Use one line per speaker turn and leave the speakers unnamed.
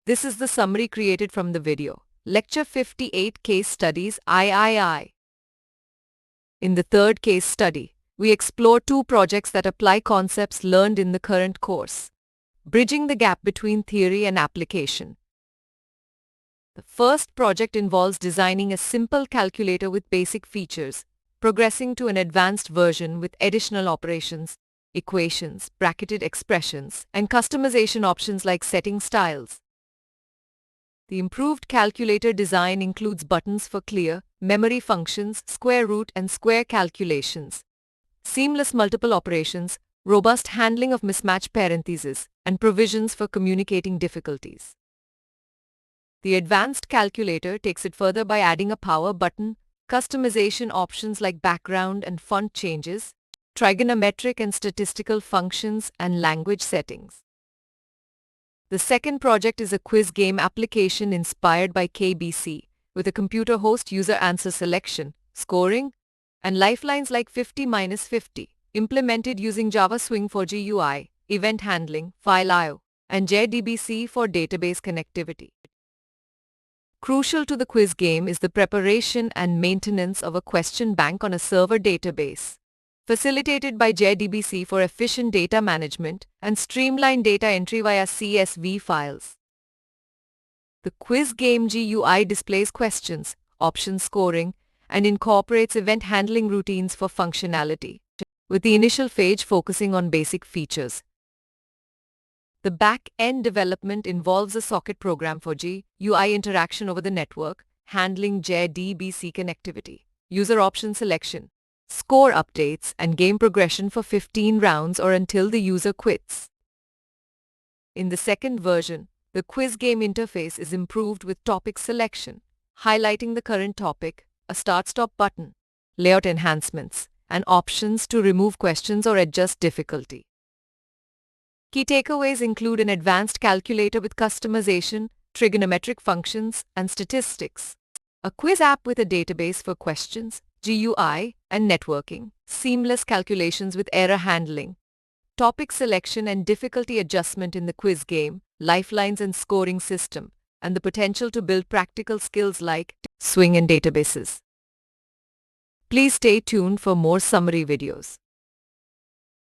This is the summary created from the video. Lecture 58 Case Studies III. In the third case study, we explore two projects that apply concepts learned in the current course, bridging the gap between theory and application. The first project involves designing a simple calculator with basic features, progressing to an advanced version with additional operations, equations, bracketed expressions, and customization options like setting styles. The improved calculator design includes buttons for clear, memory functions, square root and square calculations, seamless multiple operations, robust handling of mismatch parentheses, and provisions for communicating difficulties. The advanced calculator takes it further by adding a power button, customization options like background and font changes, trigonometric and statistical functions, and language settings. The second project is a quiz game application inspired by KBC, with a computer host user answer selection, scoring, and lifelines like 50-50, implemented using Java Swing for GUI, event handling, file I/O, and JDBC for database connectivity. Crucial to the quiz game is the preparation and maintenance of a question bank on a server database, facilitated by JDBC for efficient data management and streamlined data entry via CSV files. The quiz game GUI displays questions, option scoring, and incorporates event handling routines for functionality, with the initial phase focusing on basic features. The back-end development involves a socket program for GUI interaction over the network, handling JDBC connectivity, user option selection, score updates, and game progression for 15 rounds or until the user quits. In the second version, the quiz game interface is improved with topic selection, highlighting the current topic, a start-stop button, layout enhancements, and options to remove questions or adjust difficulty. Key takeaways include an advanced calculator with customization, trigonometric functions, and statistics, a quiz app with a database for questions, GUI, and networking, seamless calculations with error handling, topic selection and difficulty adjustment in the quiz game, lifelines and scoring system, and the potential to build practical skills like Swing and databases. Please stay tuned for more summary videos.